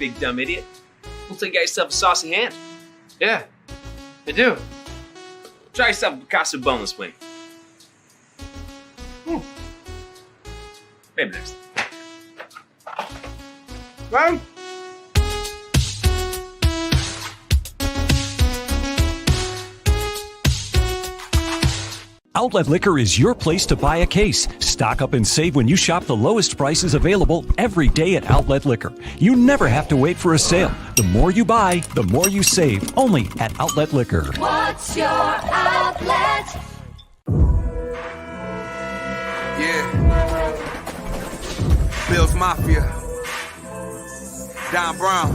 big dumb idiot. Looks like you got yourself a saucy hand. Yeah, I do. Try yourself a Picasso boneless wing. Maybe next. Well, Outlet Liquor is your place to buy a case. Stock up and save when you shop the lowest prices available every day at Outlet Liquor. You never have to wait for a sale. The more you buy, the more you save. Only at Outlet Liquor. What's your outlet? Yeah. Bills Mafia. Don Brown.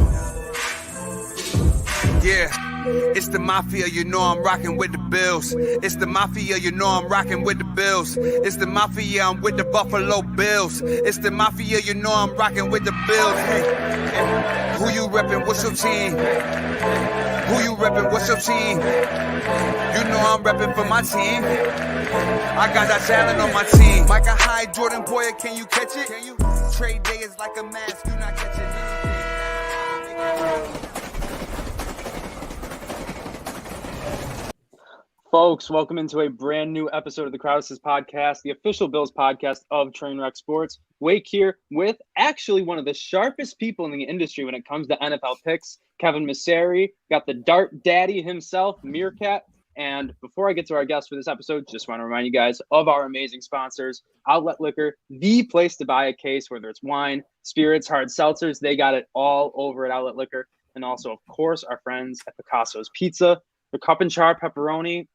Yeah. It's the Mafia, you know I'm rocking with the Bills. It's the Mafia, you know I'm rocking with the Bills. It's the Mafia, I'm with the Buffalo Bills. It's the Mafia, you know I'm rocking with the Bills. Hey. Who you reppin', what's your team? Who you reppin', what's your team? You know I'm reppin' for my team. I got that talent on my team. Micah Hyde, Jordan Boyer, can you catch it? Can you? Trade day is like a mask, you not catching anything. Folks, welcome into a brand new episode of the Crowd's Podcast, the official Bills podcast of Trainwreck Sports. Wake here with actually one of the sharpest people in the industry when it comes to NFL picks, Kevin Masseri. Got the Dart Daddy himself, Meerkat. And before I get to our guest for this episode, just want to remind you guys of our amazing sponsors, Outlet Liquor, the place to buy a case, whether it's wine, spirits, hard seltzers. They got it all over at Outlet Liquor. And also, of course, our friends at Picasso's Pizza, the cup and char pepperoni.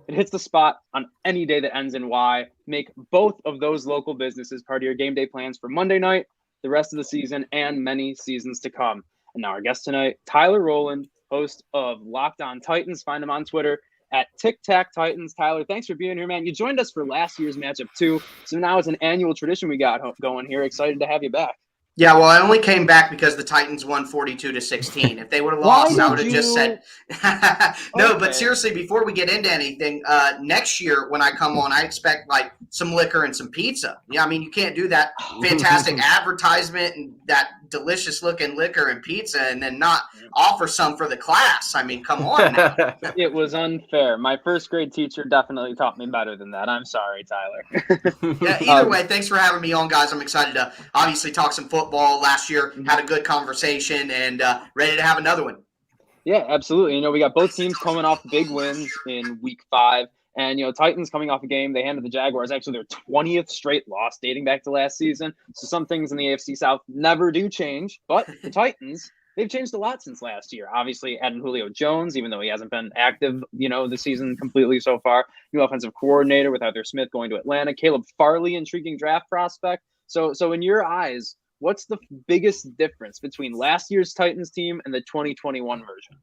It hits the spot on any day that ends in Y. Make both of those local businesses part of your game day plans for Monday night, the rest of the season, and many seasons to come. And now our guest tonight, Tyler Rowland, host of Locked On Titans. Find him on Twitter at Tic Tac Titans. Tyler, thanks for being here, man. You joined us for last year's matchup too, so now it's an annual tradition we got going here. Excited to have you back. Yeah, well, I only came back because the Titans won 42-16. If they would have lost, I would have just said no. Okay. But seriously, before we get into anything, next year when I come on, I expect like some liquor and some pizza. Yeah, I mean, you can't do that fantastic advertisement and that delicious looking liquor and pizza and then not offer some for the class. I mean, come on now. It was unfair. My first grade teacher definitely taught me better than that. I'm sorry, Tyler. Yeah, either way, thanks for having me on, guys. I'm excited to obviously talk some football. Last year, had a good conversation and ready to have another one. Yeah, absolutely. You know, we got both teams coming off big wins in week 5. And, you know, Titans coming off a game they handed the Jaguars, actually their 20th straight loss dating back to last season. So some things in the AFC South never do change. But the Titans, they've changed a lot since last year. Obviously, adding Julio Jones, even though he hasn't been active, you know, this season completely so far. New offensive coordinator with Arthur Smith going to Atlanta. Caleb Farley, intriguing draft prospect. So in your eyes, what's the biggest difference between last year's Titans team and the 2021 version?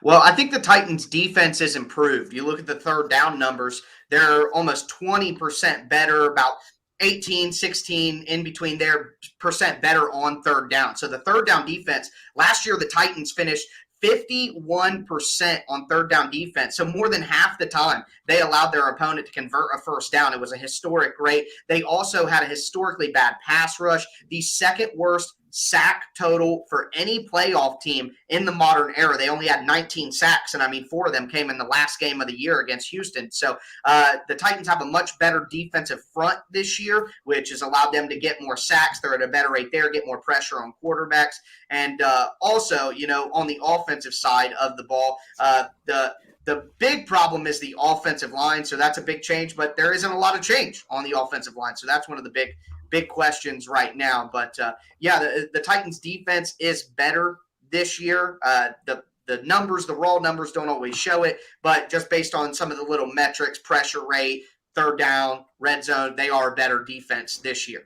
Well, I think the Titans' defense has improved. You look at the third down numbers, they're almost 20% better, about 18, 16 in between there percent better on third down. So the third down defense, last year the Titans finished 51% on third down defense. So more than half the time they allowed their opponent to convert a first down. It was a historic rate. They also had a historically bad pass rush, the second worst sack total for any playoff team in the modern era. They only had 19 sacks, and I mean 4 of them came in the last game of the year against Houston. So the Titans have a much better defensive front this year, which has allowed them to get more sacks. They're at a better rate there, get more pressure on quarterbacks. And also, you know, on the offensive side of the ball, the big problem is the offensive line. So that's a big change, but there isn't a lot of change on the offensive line. So that's one of the big questions right now. But yeah, the Titans defense is better this year. The numbers, the raw numbers don't always show it, but just based on some of the little metrics, pressure rate, third down, red zone, they are a better defense this year.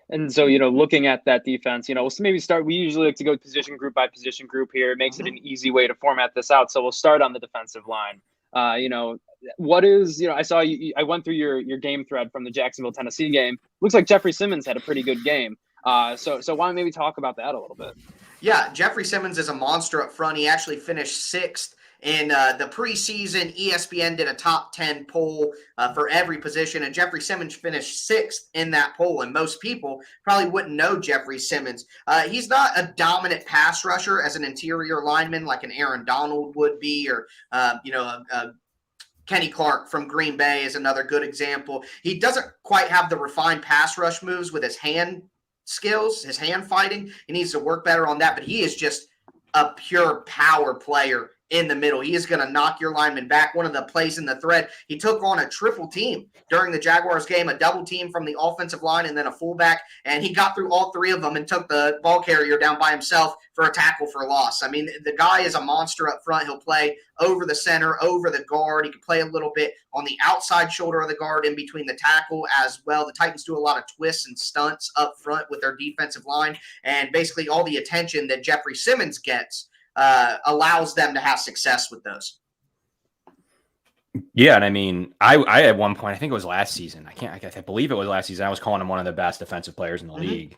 And so, you know, looking at that defense, you know, so maybe we usually like to go position group by position group here. It makes it an easy way to format this out. So we'll start on the defensive line. You know, what is, you know, I saw you, I went through your game thread from the Jacksonville, Tennessee game. Looks like Jeffrey Simmons had a pretty good game. So why don't maybe talk about that a little bit? Yeah, Jeffrey Simmons is a monster up front. He actually finished 6th In the preseason, ESPN did a top 10 poll for every position, and Jeffrey Simmons finished 6th in that poll, and most people probably wouldn't know Jeffrey Simmons. He's not a dominant pass rusher as an interior lineman like an Aaron Donald would be, or Kenny Clark from Green Bay is another good example. He doesn't quite have the refined pass rush moves with his hand skills, his hand fighting. He needs to work better on that, but he is just a pure power player in the middle. He is going to knock your lineman back. One of the plays in the thread, he took on a triple team during the Jaguars game, a double team from the offensive line and then a fullback, and he got through all three of them and took the ball carrier down by himself for a tackle for loss. I mean, the guy is a monster up front. He'll play over the center, over the guard. He can play a little bit on the outside shoulder of the guard in between the tackle as well. The Titans do a lot of twists and stunts up front with their defensive line, and basically all the attention that Jeffrey Simmons gets allows them to have success with those. Yeah, and I mean, I at one point, I think it was last season. I believe it was last season. I was calling him one of the best defensive players in the league.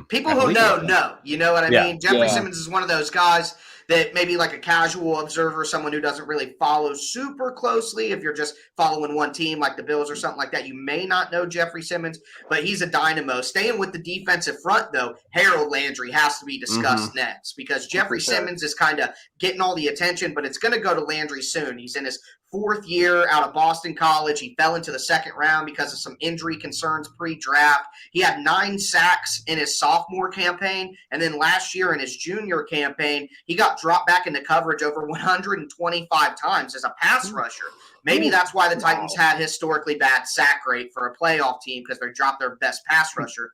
People who know, you know what I mean? Jeffrey Simmons is one of those guys that maybe like a casual observer, someone who doesn't really follow super closely. If you're just following one team like the Bills or something like that, you may not know Jeffrey Simmons, but he's a dynamo. Staying with the defensive front, though, Harold Landry has to be discussed next because Jeffrey Simmons is kind of getting all the attention, but it's going to go to Landry soon. He's in his 4th year out of Boston College. He fell into the 2nd round because of some injury concerns pre-draft. He had 9 sacks in his sophomore campaign, and then last year in his junior campaign, he got dropped back into coverage over 125 times as a pass rusher. Maybe that's why the Titans had historically bad sack rate for a playoff team, because they dropped their best pass rusher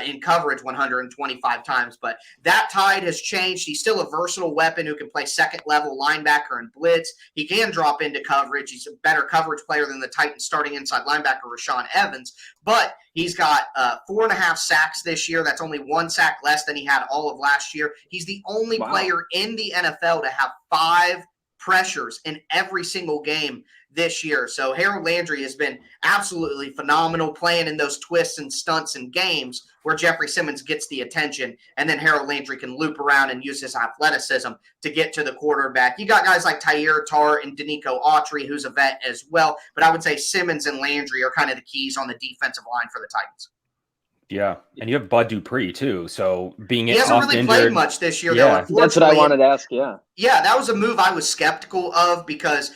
in coverage 125 times. But that tide has changed. He's still a versatile weapon who can play second-level linebacker and blitz. He can drop into coverage. He's a better coverage player than the Titans starting inside linebacker Rashaan Evans. But he's got 4.5 sacks this year. That's only 1 sack less than he had all of last year. He's the only player in the NFL to have 5 pressures in every single game this year. So Harold Landry has been absolutely phenomenal playing in those twists and stunts and games where Jeffrey Simmons gets the attention, and then Harold Landry can loop around and use his athleticism to get to the quarterback. You got guys like Tyir Tart and Danico Autry, who's a vet as well, but I would say Simmons and Landry are kind of the keys on the defensive line for the Titans. Yeah, and you have Bud Dupree too. So being he hasn't really played much this year, though. That's what I wanted to ask. Yeah, that was a move I was skeptical of because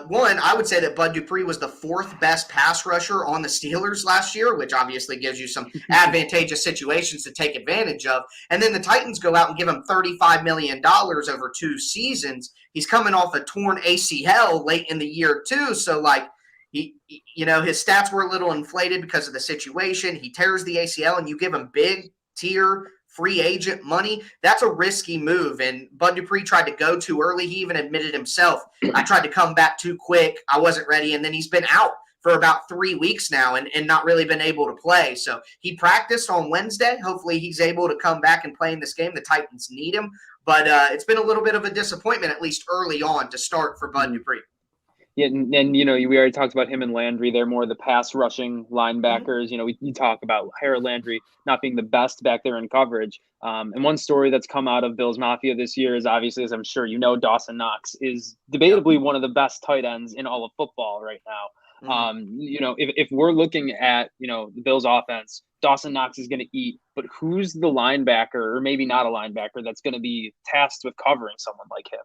one, I would say that Bud Dupree was the 4th best pass rusher on the Steelers last year, which obviously gives you some advantageous situations to take advantage of. And then the Titans go out and give him $35 million over 2 seasons. He's coming off a torn ACL late in the year too, so his stats were a little inflated because of the situation. He tears the ACL and you give him big tier free agent money. That's a risky move. And Bud Dupree tried to go too early. He even admitted himself, I tried to come back too quick. I wasn't ready. And then he's been out for about 3 weeks now and not really been able to play. So he practiced on Wednesday. Hopefully he's able to come back and play in this game. The Titans need him. But it's been a little bit of a disappointment, at least early on, to start for Bud Dupree. Yeah, and we already talked about him and Landry. They're more the pass rushing linebackers. We talk about Harold Landry not being the best back there in coverage. And one story that's come out of Bills Mafia this year is obviously, as I'm sure you know, Dawson Knox is debatably one of the best tight ends in all of football right now. If we're looking at, the Bills offense, Dawson Knox is going to eat, but who's the linebacker, or maybe not a linebacker, that's going to be tasked with covering someone like him?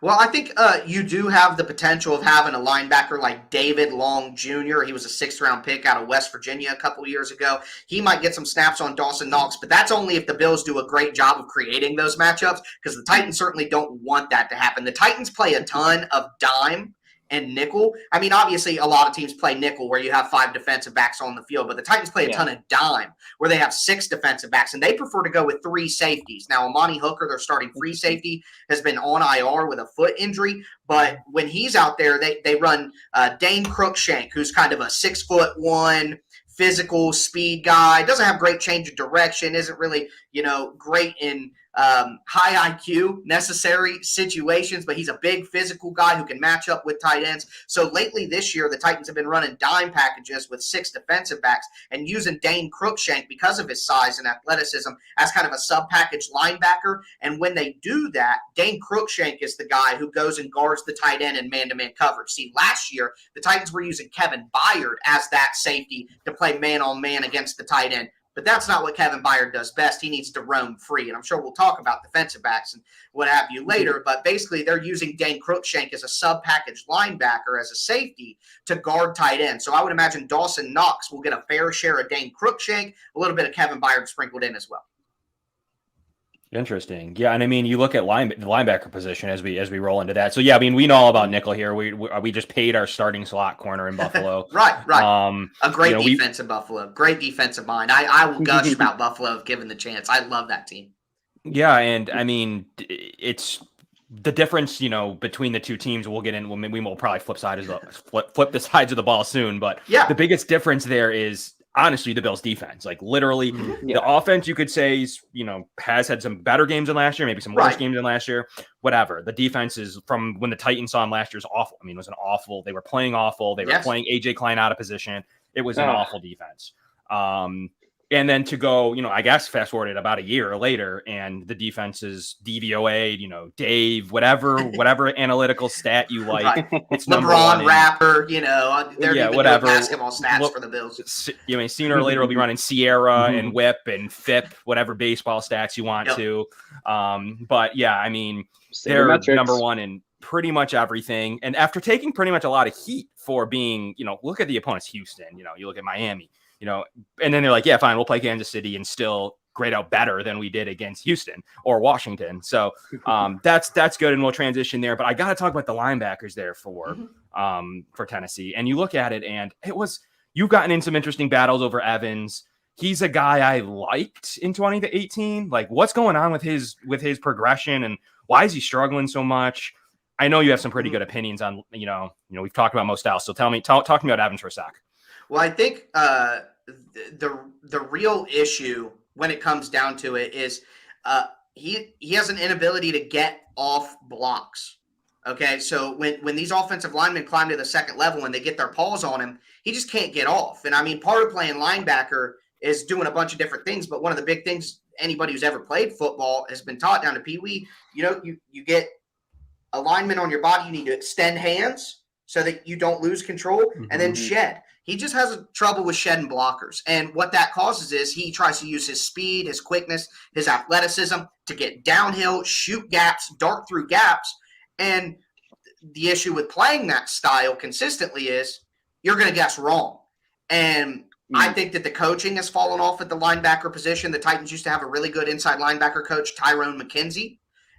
Well, I think you do have the potential of having a linebacker like David Long Jr. He was a 6th-round pick out of West Virginia a couple years ago. He might get some snaps on Dawson Knox, but that's only if the Bills do a great job of creating those matchups, because the Titans certainly don't want that to happen. The Titans play a ton of dime and nickel. I mean, obviously, a lot of teams play nickel where you have 5 defensive backs on the field, but the Titans play a ton of dime where they have 6 defensive backs, and they prefer to go with 3 safeties. Now, Amani Hooker, their starting free safety, has been on IR with a foot injury, but when he's out there, they run Dane Cruikshank, who's kind of a 6'1", physical speed guy, doesn't have great change of direction, isn't really, great in high IQ, necessary situations, but he's a big physical guy who can match up with tight ends. So lately this year, the Titans have been running dime packages with 6 defensive backs and using Dane Cruikshank because of his size and athleticism as kind of a sub-package linebacker. And when they do that, Dane Cruikshank is the guy who goes and guards the tight end in man-to-man coverage. See, last year, the Titans were using Kevin Byard as that safety to play man-on-man against the tight end. But that's not what Kevin Byard does best. He needs to roam free. And I'm sure we'll talk about defensive backs and what have you later. But basically, they're using Dane Cruikshank as a sub-package linebacker, as a safety, to guard tight end. So I would imagine Dawson Knox will get a fair share of Dane Cruikshank, a little bit of Kevin Byard sprinkled in as well. Interesting. Yeah, and I mean, you look at the linebacker position as we roll into that. So yeah, I mean, we know all about nickel here. We just paid our starting slot corner in Buffalo. Right. A great defense in Buffalo. Great defensive mind. I will gush about Buffalo if given the chance. I love that team. Yeah, and I mean, it's the difference, between the two teams. We'll get in. We will probably flip the sides of the ball soon. But yeah, the biggest difference there is, honestly, the Bills' defense. Like, literally, the offense, you could say, has had some better games than last year, maybe some worse games than last year, whatever. The defense is, from when the Titans saw him last year, is awful. I mean, it was an awful. They were playing awful. They were playing A.J. Klein out of position. It was an awful defense. And then to go, I guess fast forwarded about a year later, and the defense is DVOA, Dave, whatever analytical stat you like. It's LeBron rapper, they're doing whatever basketball stats for the Bills. Sooner or later we'll be running Sierra and Whip and FIP, whatever baseball stats you want to. But yeah, I mean, they're number one in pretty much everything. And after taking pretty much a lot of heat for being, look at the opponents, Houston, you look at Miami. And then they're like, yeah, fine, we'll play Kansas City and still grade out better than we did against Houston or Washington. So that's good, and we'll transition there. But I got to talk about the linebackers there for Tennessee. And you look at it, and you've gotten in some interesting battles over Evans. He's a guy I liked in 2018. Like, what's going on with his progression, and why is he struggling so much? I know you have some pretty good opinions on, we've talked about most styles. So talk to me about Evans for a sec. Well, I think the real issue when it comes down to it is he has an inability to get off blocks. Okay, so when these offensive linemen climb to the second level and they get their paws on him, he just can't get off. And I mean, part of playing linebacker is doing a bunch of different things, but one of the big things anybody who's ever played football has been taught down to Pee Wee. You get a lineman on your body, you need to extend hands so that you don't lose control, and then shed. He just has trouble with shedding blockers. And what that causes is he tries to use his speed, his quickness, his athleticism to get downhill, shoot gaps, dart through gaps. And the issue with playing that style consistently is you're going to guess wrong. And I think that the coaching has fallen off at the linebacker position. The Titans used to have a really good inside linebacker coach, Tyrone McKenzie.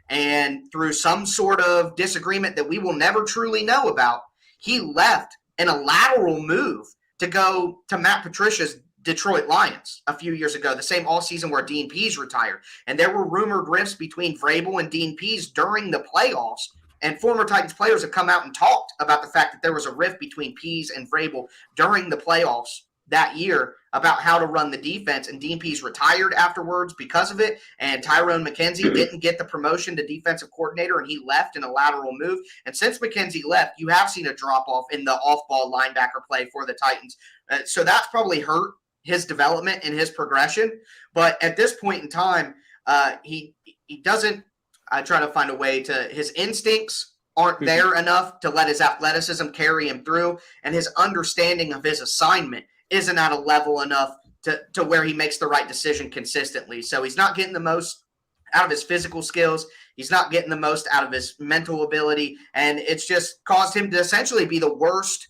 And through some sort of disagreement that we will never truly know about, he left in a lateral move to go to Matt Patricia's Detroit Lions a few years ago, the same all season where Dean Pease retired. And there were rumored rifts between Vrabel and Dean Pease during the playoffs. And former Titans players have come out and talked about the fact that there was a rift between Pease and Vrabel during the playoffs that year about how to run the defense. And Dean Pease retired afterwards because of it. And Tyrone McKenzie didn't get the promotion to defensive coordinator, and he left in a lateral move. And since McKenzie left, you have seen a drop-off in the off-ball linebacker play for the Titans. So that's probably hurt his development and his progression. But at this point in time, he doesn't try to find a way to – his instincts aren't there enough to let his athleticism carry him through, and his understanding of his assignment isn't at a level enough to where he makes the right decision consistently. So he's not getting the most out of his physical skills. He's not getting the most out of his mental ability. And it's just caused him to essentially be the worst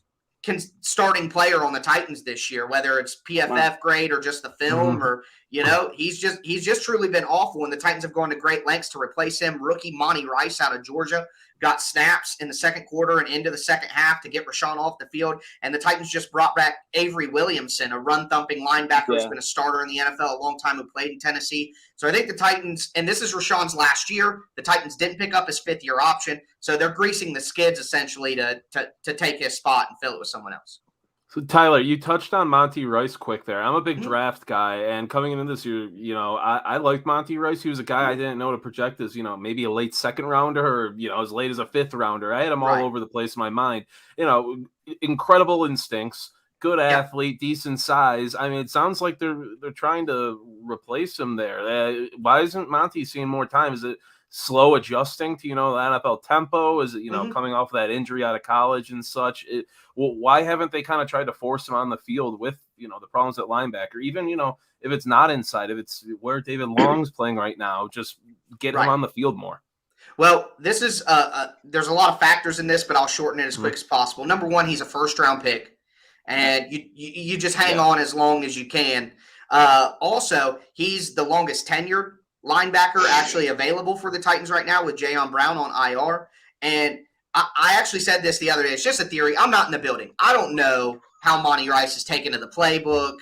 starting player on the Titans this year, whether it's PFF grade or just the film or, he's just truly been awful. And the Titans have gone to great lengths to replace him. Rookie Monty Rice out of Georgia got snaps in the second quarter and into the second half to get Rashawn off the field. And the Titans just brought back Avery Williamson, a run-thumping linebacker who's been a starter in the NFL a long time, who played in Tennessee. So I think the Titans, and this is Rashawn's last year, the Titans didn't pick up his fifth-year option. So they're greasing the skids essentially to take his spot and fill it with someone else. So Tyler, you touched on Monty Rice quick there. I'm a big draft guy, and coming into this year, I liked Monty Rice. He was a guy I didn't know to project as, maybe a late second rounder or, as late as a fifth rounder. I had him all over the place in my mind. Incredible instincts, good athlete, decent size. I mean, it sounds like they're trying to replace him there. Why isn't Monty seeing more time? Is it slow adjusting to, the NFL tempo? Is it, coming off of that injury out of college and such? Why haven't they kind of tried to force him on the field with, the problems at linebacker? Even, if it's not inside, if it's where David Long's playing right now, just get him on the field more. Well, this is there's a lot of factors in this, but I'll shorten it as quick as possible. Number one, he's a first-round pick, and you just hang on as long as you can. Also, he's the longest tenured linebacker actually available for the Titans right now with Jayon Brown on IR. And I actually said this the other day. It's just a theory. I'm not in the building. I don't know how Monty Rice is taken to the playbook,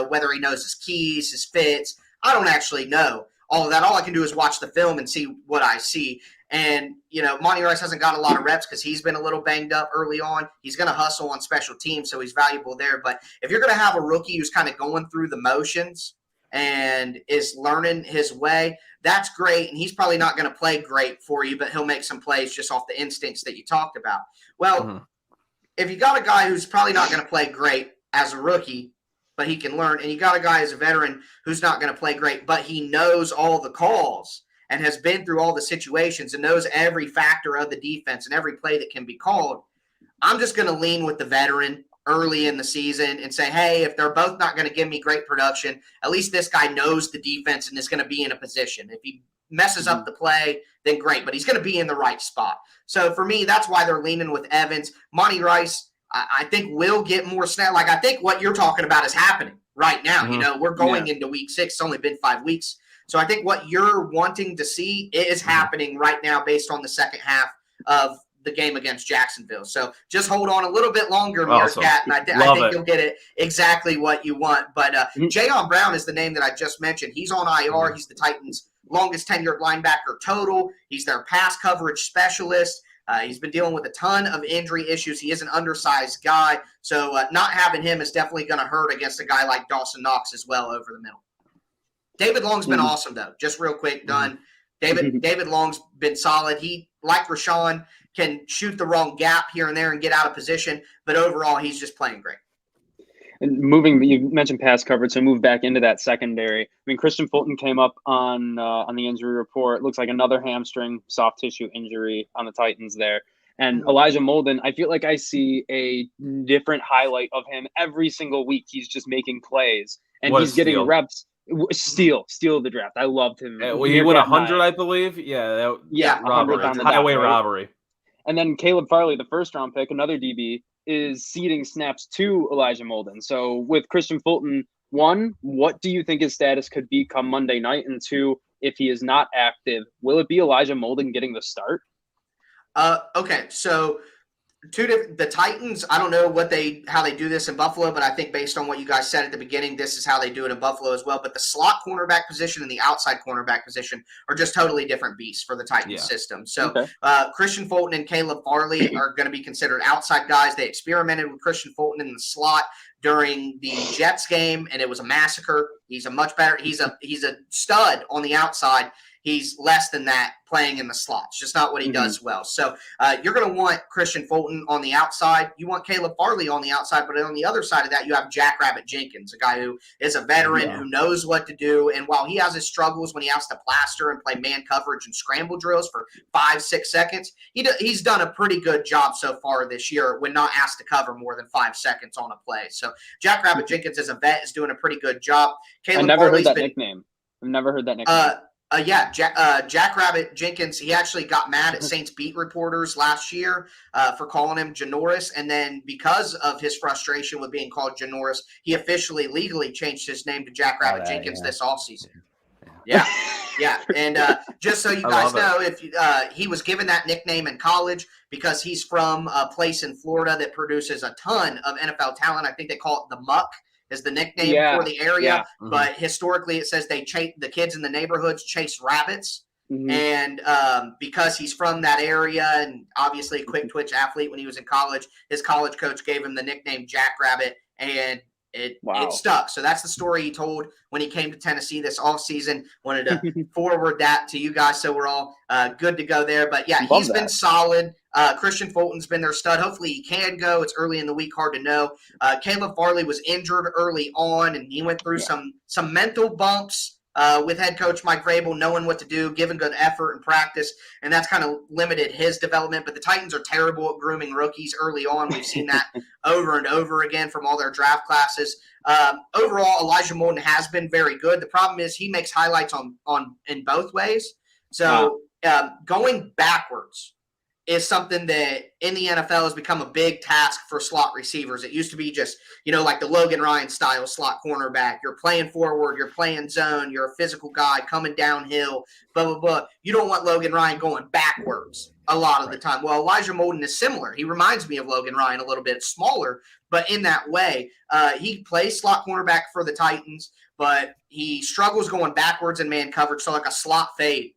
whether he knows his keys, his fits. I don't actually know all of that. All I can do is watch the film and see what I see. And, Monty Rice hasn't got a lot of reps because he's been a little banged up early on. He's going to hustle on special teams, so he's valuable there. But if you're going to have a rookie who's kind of going through the motions and is learning his way, that's great. And he's probably not going to play great for you, but he'll make some plays just off the instincts that you talked about. Well, if you got a guy who's probably not going to play great as a rookie, but he can learn, and you got a guy as a veteran who's not going to play great, but he knows all the calls and has been through all the situations and knows every factor of the defense and every play that can be called, I'm just going to lean with the veteran early in the season and say, hey, if they're both not going to give me great production, at least this guy knows the defense and is going to be in a position. If he messes up the play, then great, but he's going to be in the right spot. So for me, that's why they're leaning with Evans. Monty Rice, I think, will get more snap. Like, I think what you're talking about is happening right now. We're going into week 6. It's only been 5 weeks. So I think what you're wanting to see is happening right now based on the second half of the game against Jacksonville. So just hold on a little bit longer, Meerkat, and I think you'll get it exactly what you want. But Jayon Brown is the name that I just mentioned. He's on IR. He's the Titans' longest tenured linebacker total. He's their pass coverage specialist. He's been dealing with a ton of injury issues. He is an undersized guy. So not having him is definitely going to hurt against a guy like Dawson Knox as well over the middle. David Long's been awesome, though. Just real quick, done. David Long's been solid. He, like Rashawn, can shoot the wrong gap here and there and get out of position, but overall, he's just playing great. And you mentioned pass coverage, so move back into that secondary. I mean, Christian Fulton came up on the injury report. It looks like another hamstring soft tissue injury on the Titans there. And Elijah Molden, I feel like I see a different highlight of him every single week. He's just making plays, and he's getting reps. Steal the draft. I loved him. He won 100, I believe. Yeah, robbery. Highway robbery. And then Caleb Farley, the first-round pick, another DB, is ceding snaps to Elijah Molden. So with Christian Fulton, 1, what do you think his status could be come Monday night? And 2, if he is not active, will it be Elijah Molden getting the start? Okay, so the Titans, I don't know how they do this in Buffalo, but I think based on what you guys said at the beginning, this is how they do it in Buffalo as well. But the slot cornerback position and the outside cornerback position are just totally different beasts for the Titans system. So Christian Fulton and Caleb Farley are going to be considered outside guys. They experimented with Christian Fulton in the slot during the Jets game, and it was a massacre. He's a stud on the outside. He's less than that playing in the slot. It's just not what he does well. So you're going to want Christian Fulton on the outside. You want Caleb Farley on the outside, but on the other side of that, you have Jackrabbit Jenkins, a guy who is a veteran who knows what to do. And while he has his struggles when he has to plaster and play man coverage and scramble drills for 5-6 seconds, he's done a pretty good job so far this year when not asked to cover more than 5 seconds on a play. So Jackrabbit Jenkins as a vet is doing a pretty good job. I've never heard that nickname. Jackrabbit Jenkins, he actually got mad at Saints beat reporters last year for calling him Janoris, and then because of his frustration with being called Janoris, he officially legally changed his name to Jackrabbit Jenkins this offseason. Yeah. And just so you guys know, if he was given that nickname in college because he's from a place in Florida that produces a ton of NFL talent. I think they call it the Muck. Is the nickname for the area, but historically it says the kids in the neighborhoods chase rabbits, And because he's from that area and obviously a quick twitch athlete when he was in college, his college coach gave him the nickname Jackrabbit, and it stuck. So that's the story he told when he came to Tennessee this offseason. Wanted to forward that to you guys so we're all good to go there. But, yeah, he's been solid. Christian Fulton's been their stud. Hopefully he can go. It's early in the week, hard to know. Caleb Farley was injured early on, and he went through some mental bumps with head coach Mike Vrabel knowing what to do, giving good effort and practice, and that's kind of limited his development. But the Titans are terrible at grooming rookies early on. We've seen that over and over again from all their draft classes. Overall, Elijah Molden has been very good. The problem is he makes highlights on in both ways. So going backwards is something that in the NFL has become a big task for slot receivers. It used to be just, like the Logan Ryan style slot cornerback. You're playing forward, you're playing zone, you're a physical guy coming downhill, blah, blah, blah. You don't want Logan Ryan going backwards a lot of the time. Well, Elijah Molden is similar. He reminds me of Logan Ryan a little bit smaller, but in that way, he plays slot cornerback for the Titans, but he struggles going backwards in man coverage, so like a slot fade.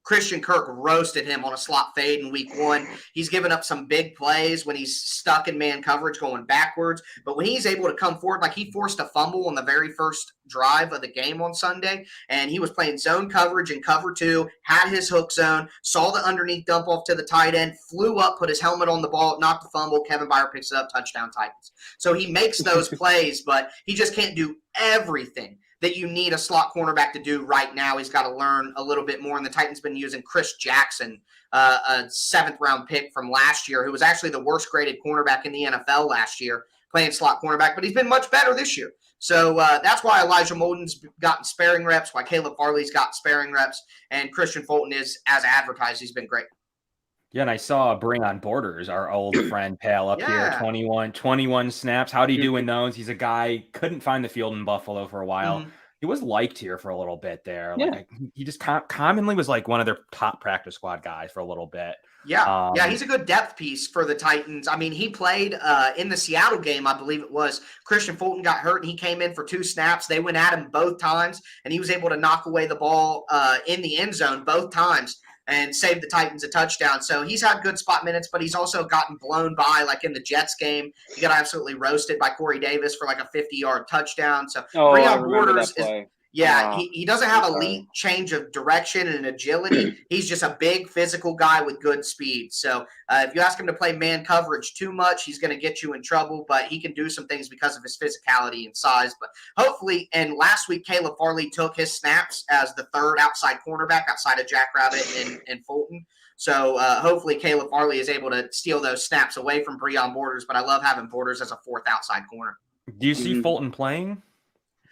Christian Kirk roasted him on a slot fade in week 1. He's given up some big plays when he's stuck in man coverage going backwards. But when he's able to come forward, like he forced a fumble on the very first drive of the game on Sunday, and he was playing zone coverage in cover 2, had his hook zone, saw the underneath dump off to the tight end, flew up, put his helmet on the ball, knocked the fumble, Kevin Byard picks it up, touchdown Titans. So he makes those plays, but he just can't do everything that you need a slot cornerback to do right now. He's got to learn a little bit more. And the Titans been using Chris Jackson, a 7th-round pick from last year, who was actually the worst-graded cornerback in the NFL last year, playing slot cornerback. But he's been much better this year. So that's why Elijah Molden's gotten sparing reps, why Caleb Farley's got sparing reps, and Christian Fulton is, as advertised, he's been great. Yeah, and I saw Bring on Borders, our old friend pal up here, 21 snaps. How do you do in those? He's a guy, couldn't find the field in Buffalo for a while. He was liked here for a little bit there. Like, he just commonly was like one of their top practice squad guys for a little bit. Yeah, he's a good depth piece for the Titans. I mean, he played in the Seattle game, I believe it was. Christian Fulton got hurt, and he came in for 2 snaps. They went at him both times, and he was able to knock away the ball in the end zone both times and saved the Titans a touchdown. So he's had good spot minutes, but he's also gotten blown by, like in the Jets game. He got absolutely roasted by Corey Davis for like a 50-yard touchdown. So Breon Borders is – he doesn't have elite change of direction and agility. He's just a big physical guy with good speed. So if you ask him to play man coverage too much, he's going to get you in trouble, but he can do some things because of his physicality and size. But hopefully, and last week, Caleb Farley took his snaps as the 3rd outside cornerback outside of Jackrabbit and Fulton. So hopefully Caleb Farley is able to steal those snaps away from Breon Borders, but I love having Borders as a 4th outside corner. Do you see Fulton playing?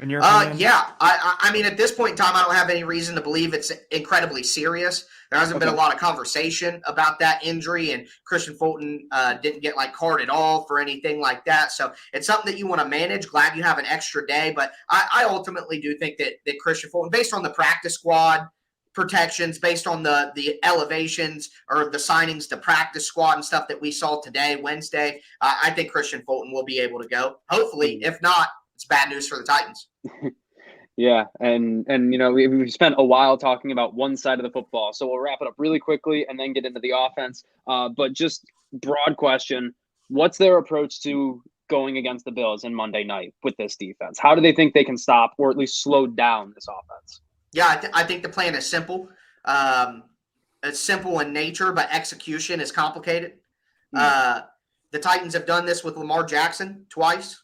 I mean, at this point in time, I don't have any reason to believe it's incredibly serious. There hasn't been a lot of conversation about that injury, and Christian Fulton didn't get carded off or anything like that. So it's something that you want to manage. Glad you have an extra day, but I ultimately do think that Christian Fulton, based on the practice squad protections, based on the elevations or the signings to practice squad and stuff that we saw today, Wednesday, I think Christian Fulton will be able to go. Hopefully, if not, it's bad news for the Titans. Yeah, and we've spent a while talking about one side of the football, so we'll wrap it up really quickly and then get into the offense. But just broad question, what's their approach to going against the Bills in Monday night with this defense? How do they think they can stop or at least slow down this offense? Yeah, I think the plan is simple. It's simple in nature, but execution is complicated. The Titans have done this with Lamar Jackson twice.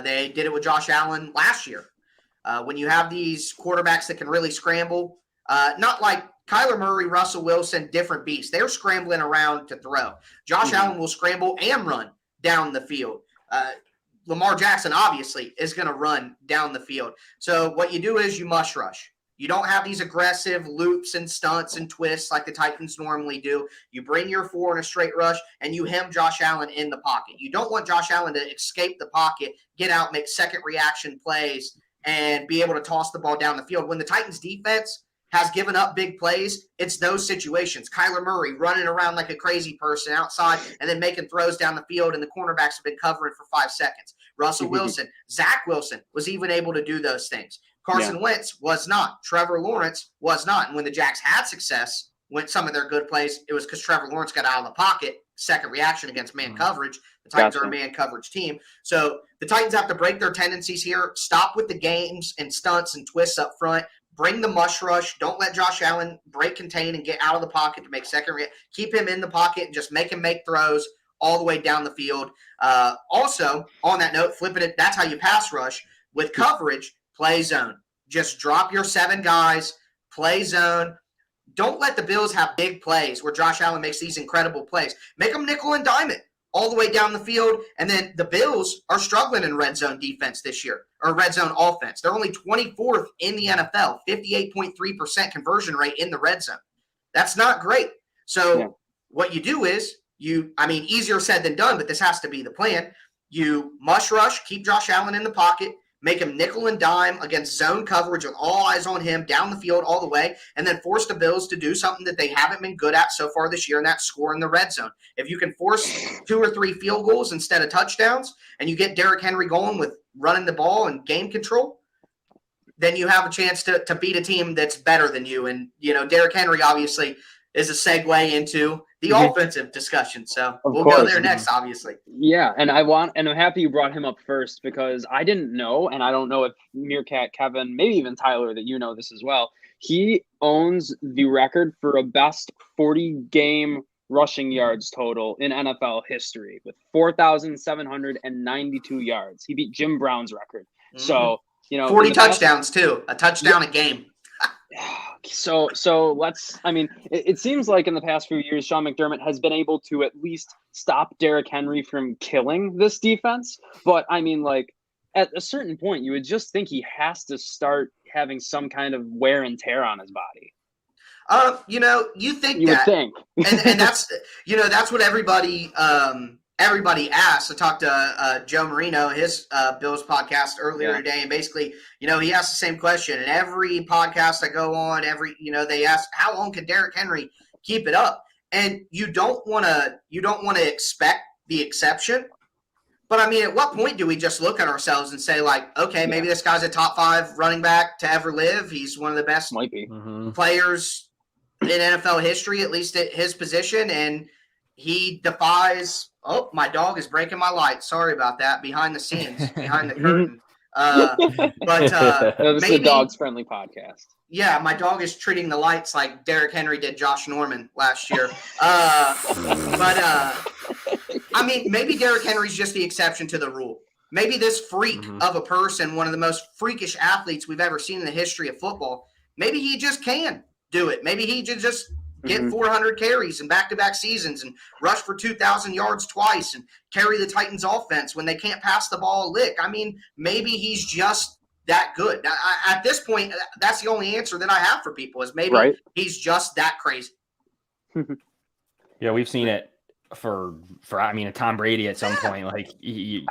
They did it with Josh Allen last year. When you have these quarterbacks that can really scramble, not like Kyler Murray, Russell Wilson, different beasts. They're scrambling around to throw. Josh Allen will scramble and run down the field. Lamar Jackson, obviously, is going to run down the field. So what you do is you must rush. You don't have these aggressive loops and stunts and twists like the Titans normally do. You bring your 4 in a straight rush, and you hem Josh Allen in the pocket. You don't want Josh Allen to escape the pocket, get out, make second reaction plays, and be able to toss the ball down the field. When the Titans defense has given up big plays, it's those situations. Kyler Murray running around like a crazy person outside and then making throws down the field, and the cornerbacks have been covering for 5 seconds. Russell Wilson, Zach Wilson was even able to do those things. Carson Wentz was not. Trevor Lawrence was not. And when the Jags had success, when some of their good plays, it was because Trevor Lawrence got out of the pocket, second reaction against man coverage. The Titans are a man coverage team. So the Titans have to break their tendencies here, stop with the games and stunts and twists up front, bring the mush rush. Don't let Josh Allen break contain and get out of the pocket to make keep him in the pocket and just make him make throws all the way down the field. Also, on that note, flipping it, that's how you pass rush. With coverage, play zone. Just drop your 7 guys, play zone. Don't let the Bills have big plays where Josh Allen makes these incredible plays. Make them nickel and dime it all the way down the field. And then the Bills are struggling in red zone defense this year, or red zone offense. They're only 24th in the NFL, 58.3% conversion rate in the red zone. That's not great. So what you do is easier said than done, but this has to be the plan. You mush rush, keep Josh Allen in the pocket, make him nickel and dime against zone coverage with all eyes on him down the field all the way, and then force the Bills to do something that they haven't been good at so far this year, and that's score in the red zone. If you can force 2 or 3 field goals instead of touchdowns, and you get Derrick Henry going with running the ball and game control, then you have a chance to beat a team that's better than you. And, Derrick Henry obviously is a segue into the offensive discussion. So we'll go there next, obviously. Yeah, and I'm happy you brought him up first because I didn't know, and I don't know if Meerkat, Kevin, maybe even Tyler, that you know this as well. He owns the record for a best 40-game rushing yards total in NFL history with 4,792 yards. He beat Jim Brown's record. So, 40 touchdowns too, a touchdown a game. So it seems like in the past few years, Sean McDermott has been able to at least stop Derrick Henry from killing this defense. But at a certain point, you would just think he has to start having some kind of wear and tear on his body. You think you that, would think. and that's what everybody asks. I talked to Joe Marino, his Bills podcast earlier today, and basically, he asked the same question. And every podcast I go on, they ask, how long can Derrick Henry keep it up? And you don't want to expect the exception. But at what point do we just look at ourselves and say, okay, maybe this guy's a top 5 running back to ever live. He's one of the best players in NFL history, at least at his position, and he defies. Oh, my dog is breaking my light. Sorry about that. Behind the scenes, behind the curtain. This is a dogs-friendly podcast. Yeah, my dog is treating the lights like Derrick Henry did Josh Norman last year. Maybe Derrick Henry's just the exception to the rule. Maybe this freak of a person, one of the most freakish athletes we've ever seen in the history of football, maybe he just can do it. Maybe he just get 400 carries in back-to-back seasons and rush for 2,000 yards twice and carry the Titans offense when they can't pass the ball a lick. Maybe he's just that good. At this point, that's the only answer that I have for people is maybe he's just that crazy. Yeah, we've seen it for Tom Brady at some point. You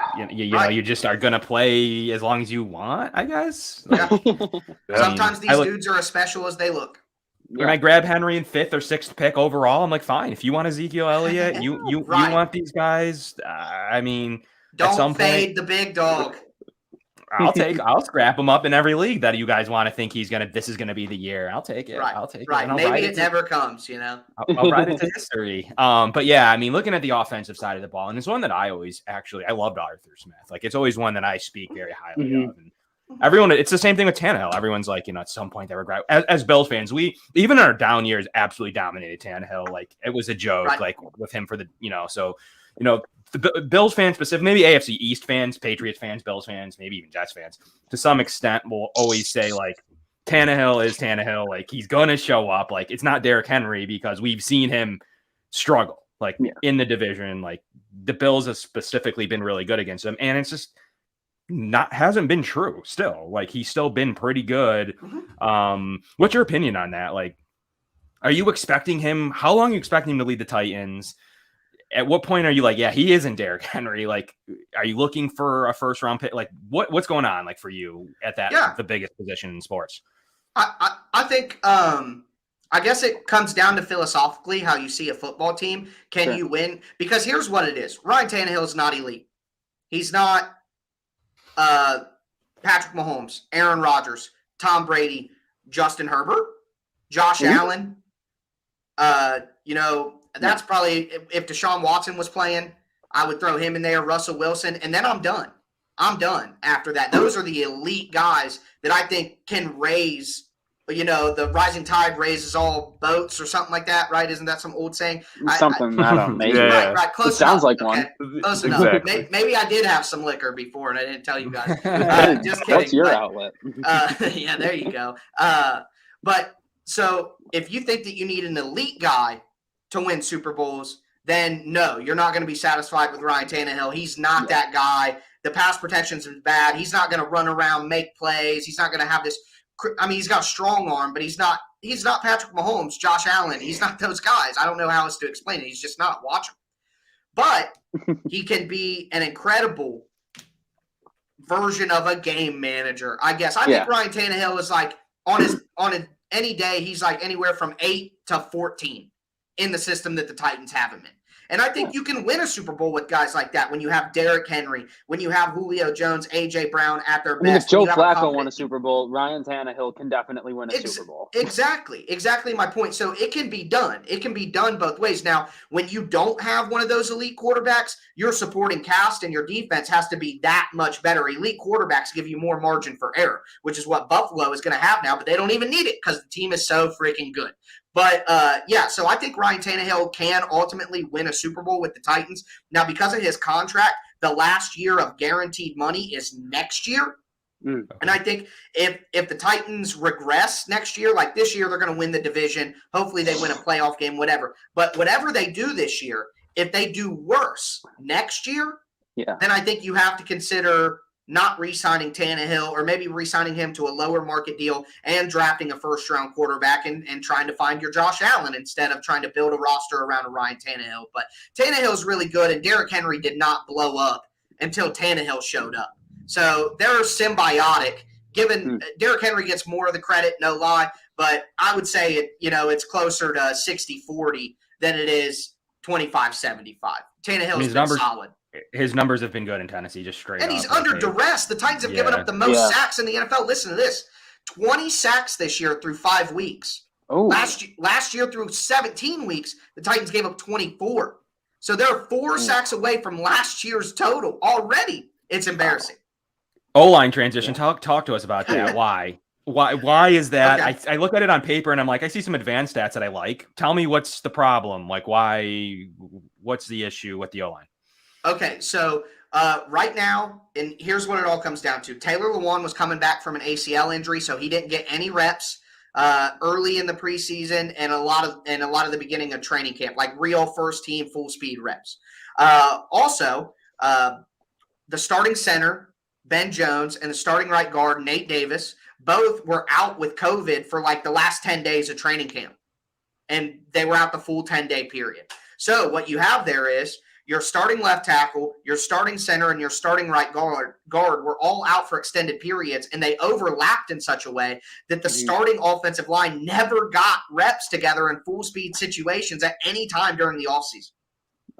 just are going to play as long as you want, I guess. Sometimes these dudes are as special as they look. When I grab Henry in 5th or 6th pick overall, I'm like, fine. If you want Ezekiel Elliott, you want these guys. Don't at some fade point, the big dog. I'll scrap him up in every league that you guys want to think this is gonna be the year. I'll take it. Right. I'll take it. Maybe it never comes, I'll write it to history. But yeah, looking at the offensive side of the ball, and it's one that I loved Arthur Smith. It's always one that I speak very highly of. And everyone, it's the same thing with Tannehill. Everyone's like, at some point they regret. As Bills fans, we even in our down years absolutely dominated Tannehill. It was a joke, with him for the, the Bills fans specifically, maybe AFC East fans, Patriots fans, Bills fans, maybe even Jets fans, to some extent will always say Tannehill is Tannehill. He's going to show up. It's not Derrick Henry because we've seen him struggle in the division. The Bills have specifically been really good against him. And it's just hasn't been true still. He's still been pretty good. What's your opinion on that? Are you expecting him? How long are you expecting him to lead the Titans? At what point are you he isn't Derrick Henry? Are you looking for a first round pick? What's going on for you at that the biggest position in sports? I think I guess it comes down to philosophically how you see a football team. Can you win? Because here's what it is. Ryan Tannehill is not elite. He's not Patrick Mahomes, Aaron Rodgers, Tom Brady, Justin Herbert, Josh Allen. That's probably if Deshaun Watson was playing, I would throw him in there, Russell Wilson, and then I'm done. I'm done after that. Those are the elite guys that I think can raise, the rising tide raises all boats or something like that, right? Isn't that some old saying? Something, I don't know. Maybe. Right. Close it sounds enough. like one. Close enough. Maybe I did have some liquor before and I didn't tell you guys. Just kidding. What's your outlet? Yeah, there you go. But so if you think that you need an elite guy to win Super Bowls, then no, you're not going to be satisfied with Ryan Tannehill. He's not that guy. The pass protection's bad. He's not going to run around, make plays. He's not going to have this. I mean, he's got a strong arm, but he's not Patrick Mahomes, Josh Allen. He's not those guys. I don't know how else to explain it. He's just not. Watch him. But he can be an incredible version of a game manager, I guess. I think Ryan Tannehill is like on any day, he's like anywhere from 8 to 14 in the system that the Titans have him in. And I think you can win a Super Bowl with guys like that when you have Derrick Henry, when you have Julio Jones, A.J. Brown at their best. If Joe Flacco won a Super Bowl, Ryan Tannehill can definitely win a Super Bowl. Exactly my point. So it can be done. It can be done both ways. Now, when you don't have one of those elite quarterbacks, your supporting cast and your defense has to be that much better. Elite quarterbacks give you more margin for error, which is what Buffalo is going to have now, but they don't even need it because the team is so freaking good. But, so I think Ryan Tannehill can ultimately win a Super Bowl with the Titans. Now, because of his contract, the last year of guaranteed money is next year. And I think if the Titans regress next year, like this year, they're going to win the division. Hopefully they win a playoff game, whatever. But whatever they do this year, if they do worse next year, then I think you have to consider not re-signing Tannehill or maybe re-signing him to a lower market deal and drafting a first-round quarterback and trying to find your Josh Allen instead of trying to build a roster around a Ryan Tannehill. But Tannehill's really good, and Derrick Henry did not blow up until Tannehill showed up. So they're symbiotic. Given Derrick Henry gets more of the credit, no lie, but I would say it's closer to 60-40 than it is 25-75. Tannehill's been solid. His numbers have been good in Tennessee, just straight and up. he's under duress. The Titans have given up the most sacks in the NFL. Listen to this. 20 sacks this year through 5 weeks. Oh. Last year through 17 weeks, the Titans gave up 24. So they're 4 sacks away from last year's total already. It's embarrassing. O-line transition. Talk to us about that. Why is that? Okay. I look at it on paper and I'm like, I see some advanced stats that I like. Tell me what's the problem. Like what's the issue with the O-line? Okay, so right now, and here's what it all comes down to. Taylor Lewan was coming back from an ACL injury, so he didn't get any reps early in the preseason and a lot of the beginning of training camp, like real first team full speed reps. Also, the starting center, Ben Jones, and the starting right guard, Nate Davis, both were out with COVID for like the last 10 days of training camp, and they were out the full 10-day period. So what you have there is your starting left tackle, your starting center, and your starting right guard were all out for extended periods, and they overlapped in such a way that the starting offensive line never got reps together in full-speed situations at any time during the offseason.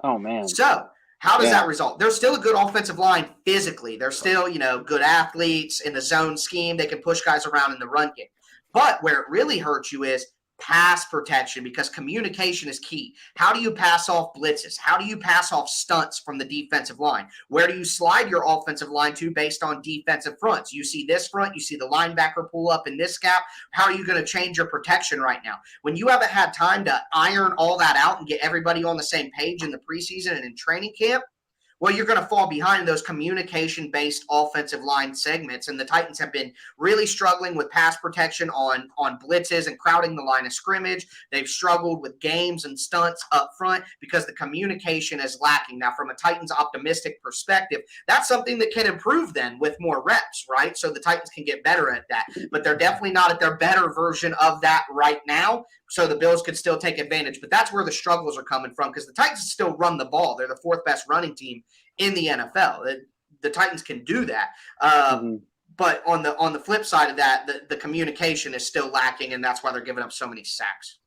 Oh, man. So how does that result? They're still a good offensive line physically. They're still, good athletes in the zone scheme. They can push guys around in the run game. But where it really hurts you is pass protection, because communication is key. How do you pass off blitzes? How do you pass off stunts from the defensive line? Where do you slide your offensive line to based on defensive fronts? You see this front, you see the linebacker pull up in this gap. How are you going to change your protection right now? When you haven't had time to iron all that out and get everybody on the same page in the preseason and in training camp, well, you're going to fall behind those communication-based offensive line segments. And the Titans have been really struggling with pass protection on blitzes and crowding the line of scrimmage. They've struggled with games and stunts up front because the communication is lacking. Now, from a Titans optimistic perspective, that's something that can improve then with more reps, right? So the Titans can get better at that. But they're definitely not at their better version of that right now. So the Bills could still take advantage. But that's where the struggles are coming from, because the Titans still run the ball. They're the 4th best running team in the NFL. The Titans can do that. But on the flip side of that, the communication is still lacking, and that's why they're giving up so many sacks.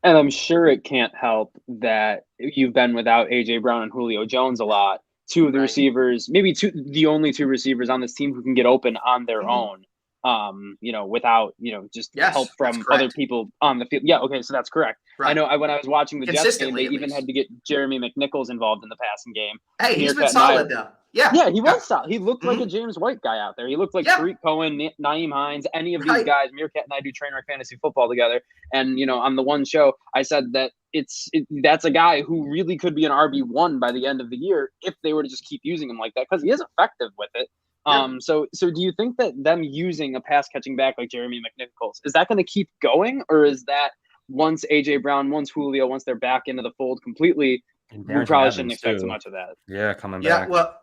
And I'm sure it can't help that you've been without A.J. Brown and Julio Jones a lot. 2 of the receivers, maybe the only 2 receivers on this team who can get open on their own. without, just help from other people on the field. Yeah, okay, so that's correct. Right. I know when I was watching the Jets game, they even had to get Jeremy McNichols involved in the passing game. Hey, he's been solid, though. Yeah, he was solid. He looked like a James White guy out there. He looked like Tariq Cohen, Naeem Hines, any of these guys. Meerkat and I do Trainwreck Fantasy Football together. And, on the one show, I said that that's a guy who really could be an RB1 by the end of the year if they were to just keep using him like that, because he is effective with it. So do you think that them using a pass catching back like Jeremy McNichols, is that going to keep going, or is that once AJ Brown, once Julio, once they're back into the fold completely, we probably shouldn't expect so much of that? Yeah, coming back. Yeah, well,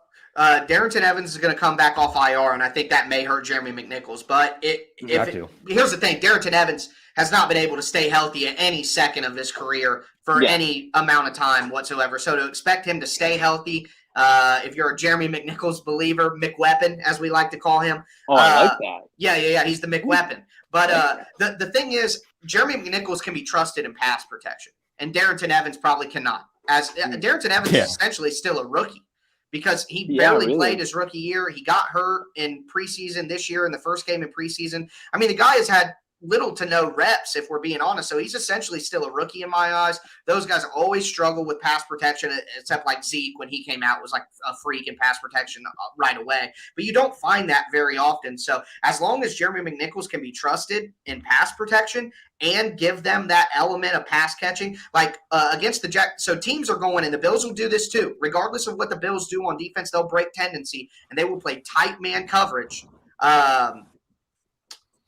Darrington Evans is going to come back off IR, and I think that may hurt Jeremy McNichols. But here's the thing: Darrington Evans has not been able to stay healthy at any second of his career for any amount of time whatsoever. So to expect him to stay healthy, if you're a Jeremy McNichols believer, McWeapon, as we like to call him. I like that. Yeah, he's the McWeapon. But the thing is, Jeremy McNichols can be trusted in pass protection, and Darrington Evans probably cannot. As Darrington Evans is essentially still a rookie, because he barely played his rookie year. He got hurt in preseason this year in the first game in preseason. I mean, the guy has had little to no reps, if we're being honest. So he's essentially still a rookie in my eyes. Those guys always struggle with pass protection, except like Zeke, when he came out, was like a freak in pass protection right away. But you don't find that very often. So as long as Jeremy McNichols can be trusted in pass protection and give them that element of pass catching, like against the Jets. So teams are going, and the Bills will do this too. Regardless of what the Bills do on defense, they'll break tendency, and they will play tight man coverage.